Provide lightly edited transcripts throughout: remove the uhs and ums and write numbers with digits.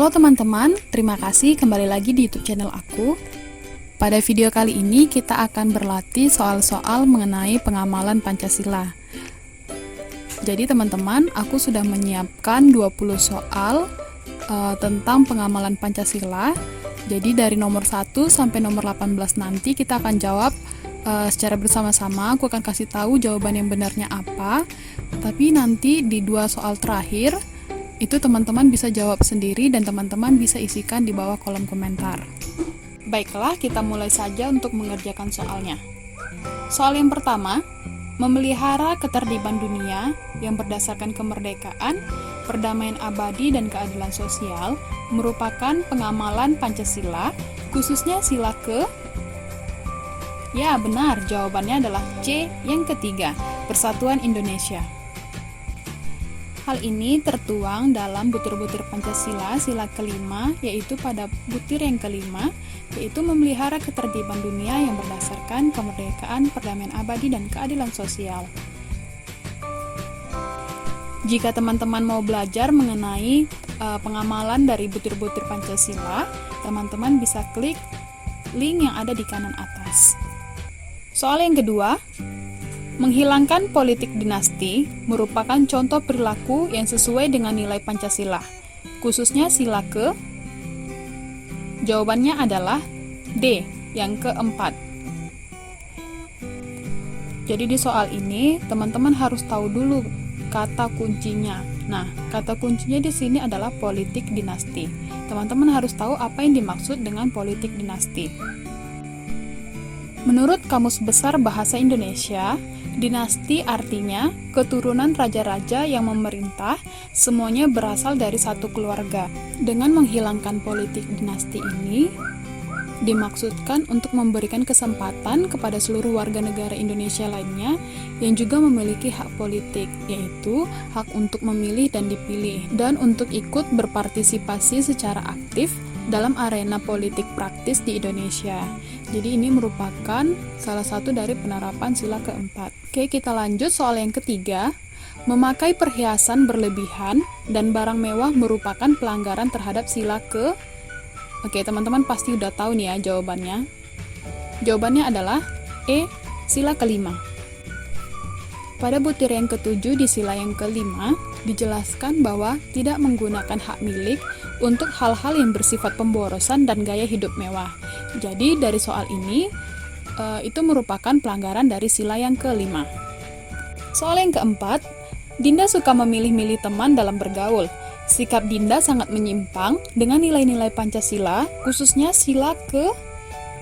Halo teman-teman, terima kasih kembali lagi di YouTube channel aku. Pada video kali ini kita akan berlatih soal-soal mengenai pengamalan Pancasila. Jadi teman-teman, aku sudah menyiapkan 20 soal tentang pengamalan Pancasila. Jadi dari nomor 1 sampai nomor 18 nanti kita akan jawab secara bersama-sama. Aku akan kasih tahu jawaban yang benarnya apa. Tapi nanti di 2 soal terakhir itu teman-teman bisa jawab sendiri dan teman-teman bisa isikan di bawah kolom komentar. Baiklah, kita mulai saja untuk mengerjakan soalnya. Soal yang pertama, memelihara ketertiban dunia yang berdasarkan kemerdekaan, perdamaian abadi, dan keadilan sosial merupakan pengamalan Pancasila, khususnya sila ke... Ya, benar, jawabannya adalah C yang ketiga, Persatuan Indonesia. Hal ini tertuang dalam butir-butir Pancasila sila kelima, yaitu pada butir yang kelima, yaitu memelihara ketertiban dunia yang berdasarkan kemerdekaan, perdamaian abadi, dan keadilan sosial. Jika teman-teman mau belajar mengenai pengamalan dari butir-butir Pancasila, teman-teman bisa klik link yang ada di kanan atas. Soal yang kedua, menghilangkan politik dinasti merupakan contoh perilaku yang sesuai dengan nilai Pancasila, khususnya sila ke... Jawabannya adalah D, yang keempat. Jadi di soal ini, teman-teman harus tahu dulu kata kuncinya. Nah, kata kuncinya di sini adalah politik dinasti. Teman-teman harus tahu apa yang dimaksud dengan politik dinasti. Menurut Kamus Besar Bahasa Indonesia, dinasti artinya keturunan raja-raja yang memerintah, semuanya berasal dari satu keluarga. Dengan menghilangkan politik dinasti ini, dimaksudkan untuk memberikan kesempatan kepada seluruh warga negara Indonesia lainnya yang juga memiliki hak politik, yaitu hak untuk memilih dan dipilih, dan untuk ikut berpartisipasi secara aktif dalam arena politik praktis di Indonesia. Jadi ini merupakan salah satu dari penerapan sila keempat. Oke, kita lanjut soal yang ketiga. Memakai perhiasan berlebihan dan barang mewah merupakan pelanggaran terhadap sila ke... Oke, teman-teman pasti udah tahu nih ya jawabannya. Jawabannya adalah E, sila kelima. Pada butir yang ketujuh di sila yang kelima, dijelaskan bahwa tidak menggunakan hak milik untuk hal-hal yang bersifat pemborosan dan gaya hidup mewah. Jadi dari soal ini, itu merupakan pelanggaran dari sila yang kelima. Soal yang keempat, Dinda suka memilih-milih teman dalam bergaul. Sikap Dinda sangat menyimpang dengan nilai-nilai Pancasila, khususnya sila ke...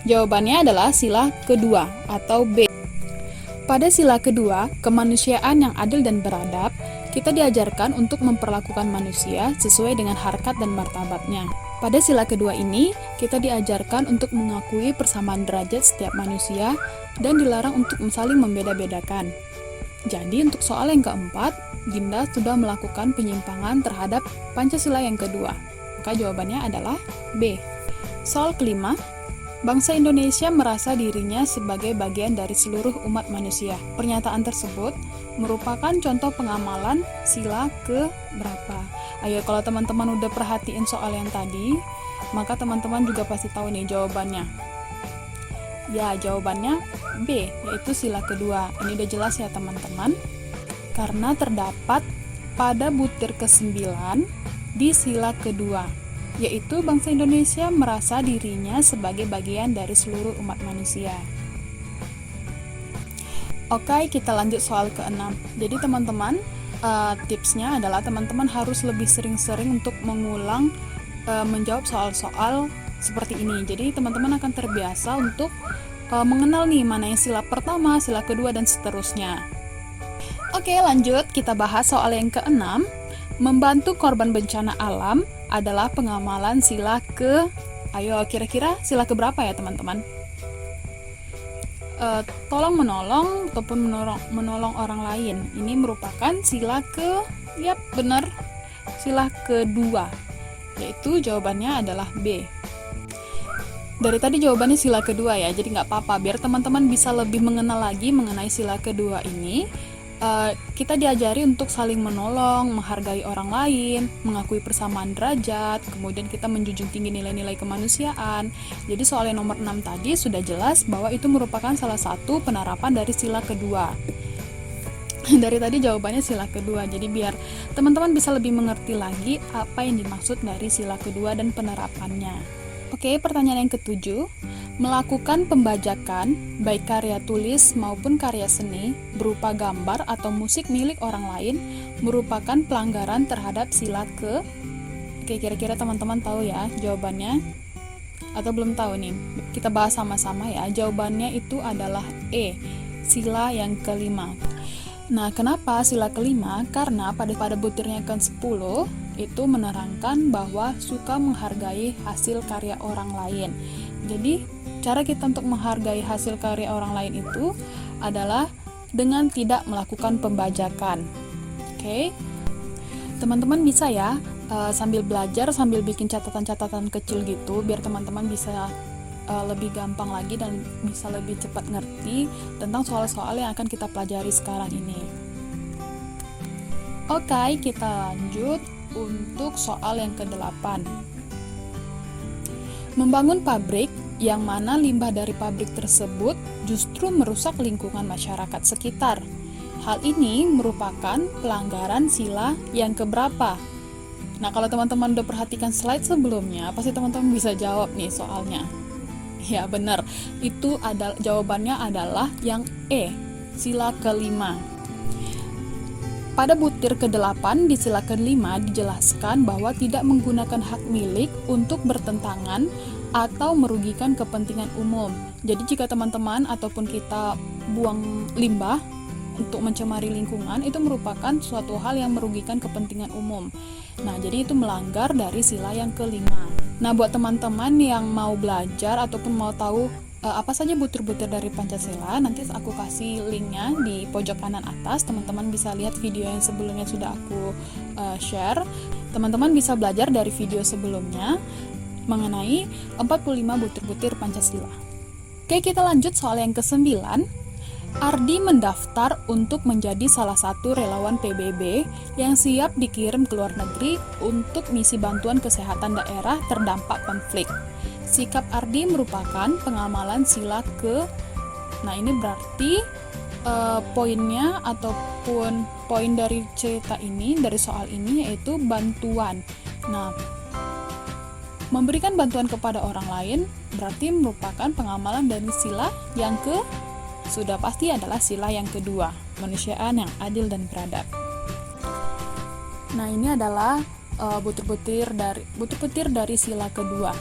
Jawabannya adalah sila kedua atau B. Pada sila kedua, kemanusiaan yang adil dan beradab, kita diajarkan untuk memperlakukan manusia sesuai dengan harkat dan martabatnya. Pada sila kedua ini, kita diajarkan untuk mengakui persamaan derajat setiap manusia dan dilarang untuk saling membeda-bedakan. Jadi untuk soal yang keempat, Dinda sudah melakukan penyimpangan terhadap Pancasila yang kedua. Maka jawabannya adalah B. Soal kelima, bangsa Indonesia merasa dirinya sebagai bagian dari seluruh umat manusia. Pernyataan tersebut merupakan contoh pengamalan sila ke berapa? Ayo, kalau teman-teman udah perhatiin soal yang tadi, maka teman-teman juga pasti tahu nih jawabannya. Ya, jawabannya B, yaitu sila kedua. Ini udah jelas ya teman-teman. Karena terdapat pada butir ke-9 di sila kedua, yaitu bangsa Indonesia merasa dirinya sebagai bagian dari seluruh umat manusia. Oke, kita lanjut soal ke-6. Jadi teman-teman, tipsnya adalah teman-teman harus lebih sering-sering untuk mengulang menjawab soal-soal seperti ini. Jadi teman-teman akan terbiasa untuk mengenal nih mana yang sila pertama, sila kedua, dan seterusnya. Oke, lanjut kita bahas soal yang ke-6. Membantu korban bencana alam adalah pengamalan sila ke... Ayo, kira-kira sila ke berapa ya teman-teman? Tolong menolong ataupun menolong orang lain. Ini merupakan sila ke... Yap, benar. Sila kedua. Yaitu jawabannya adalah B. Dari tadi jawabannya sila kedua ya, jadi nggak apa-apa. Biar teman-teman bisa lebih mengenal lagi mengenai sila kedua ini, kita diajari untuk saling menolong, menghargai orang lain, mengakui persamaan derajat, kemudian kita menjunjung tinggi nilai-nilai kemanusiaan. Jadi soal yang nomor 6 tadi sudah jelas bahwa itu merupakan salah satu penerapan dari sila kedua. Dari tadi jawabannya sila kedua, jadi biar teman-teman bisa lebih mengerti lagi apa yang dimaksud dari sila kedua dan penerapannya. Oke, pertanyaan yang ketujuh. Melakukan pembajakan, baik karya tulis maupun karya seni, berupa gambar atau musik milik orang lain, merupakan pelanggaran terhadap sila ke... Oke, kira-kira teman-teman tahu ya jawabannya? Atau belum tahu nih? Kita bahas sama-sama ya. Jawabannya itu adalah E, sila yang kelima. Nah, kenapa sila kelima? Karena pada butirnya ke-10 itu menerangkan bahwa suka menghargai hasil karya orang lain. Jadi, cara kita untuk menghargai hasil karya orang lain itu adalah dengan tidak melakukan pembajakan. Oke? Teman-teman bisa ya sambil belajar, sambil bikin catatan-catatan kecil gitu, biar teman-teman bisa lebih gampang lagi dan bisa lebih cepat ngerti tentang soal-soal yang akan kita pelajari sekarang ini. Oke, kita lanjut untuk soal yang ke-8. Membangun pabrik yang mana limbah dari pabrik tersebut justru merusak lingkungan masyarakat sekitar. Hal ini merupakan pelanggaran sila yang keberapa? Nah, kalau teman-teman udah perhatikan slide sebelumnya, pasti teman-teman bisa jawab nih soalnya. Ya benar, itu jawabannya adalah yang E, sila kelima. Pada butir ke-8 di sila ke-5 dijelaskan bahwa tidak menggunakan hak milik untuk bertentangan atau merugikan kepentingan umum. Jadi jika teman-teman ataupun kita buang limbah untuk mencemari lingkungan, itu merupakan suatu hal yang merugikan kepentingan umum. Nah, jadi itu melanggar dari sila yang kelima. Nah, buat teman-teman yang mau belajar ataupun mau tahu apa saja butir-butir dari Pancasila, nanti aku kasih linknya di pojok kanan atas. Teman-teman bisa lihat video yang sebelumnya sudah aku share. Teman-teman bisa belajar dari video sebelumnya mengenai 45 butir-butir Pancasila. Oke, kita lanjut soal yang ke-9. Ardi mendaftar untuk menjadi salah satu relawan PBB yang siap dikirim ke luar negeri untuk misi bantuan kesehatan daerah terdampak konflik. Sikap Ardi merupakan pengamalan sila ke... Nah, ini berarti poinnya ataupun poin dari cerita ini, dari soal ini, yaitu bantuan. Nah, memberikan bantuan kepada orang lain berarti merupakan pengamalan dari sila yang sudah pasti adalah sila yang kedua, kemanusiaan yang adil dan beradab. Nah, ini adalah butir-butir dari sila kedua.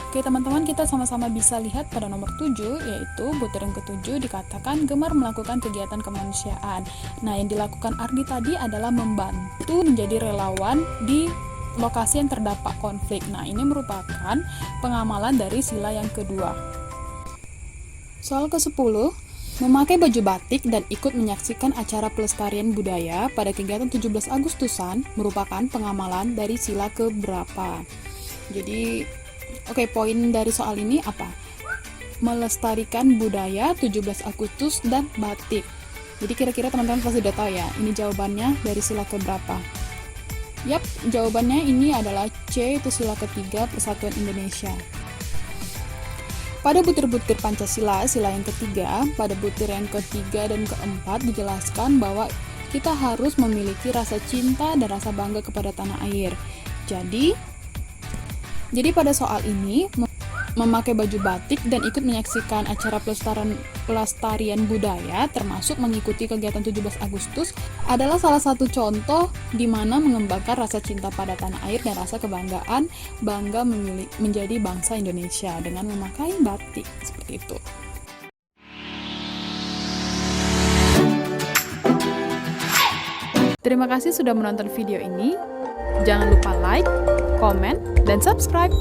Oke, teman-teman, kita sama-sama bisa lihat pada nomor 7, yaitu butir yang ke-7 dikatakan gemar melakukan kegiatan kemanusiaan. Nah, yang dilakukan Ardi tadi adalah membantu menjadi relawan di lokasi yang terdampak konflik. Nah, ini merupakan pengamalan dari sila yang kedua. Soal ke-10, memakai baju batik dan ikut menyaksikan acara pelestarian budaya pada kegiatan 17 Agustusan merupakan pengamalan dari sila keberapa? Jadi, poin dari soal ini apa? Melestarikan budaya 17 Agustus dan batik. Jadi kira-kira teman-teman pasti udah tahu ya, ini jawabannya dari sila keberapa? Yap, jawabannya ini adalah C, itu sila ketiga Persatuan Indonesia. Pada butir-butir Pancasila, sila yang ketiga, pada butir yang ketiga dan keempat dijelaskan bahwa kita harus memiliki rasa cinta dan rasa bangga kepada tanah air. Jadi pada soal ini, memakai baju batik dan ikut menyaksikan acara pelestarian budaya, termasuk mengikuti kegiatan 17 Agustus, adalah salah satu contoh di mana mengembangkan rasa cinta pada tanah air dan rasa kebanggaan, bangga menjadi bangsa Indonesia dengan memakai batik, seperti itu. Terima kasih sudah menonton video ini. Jangan lupa like, komen, dan subscribe.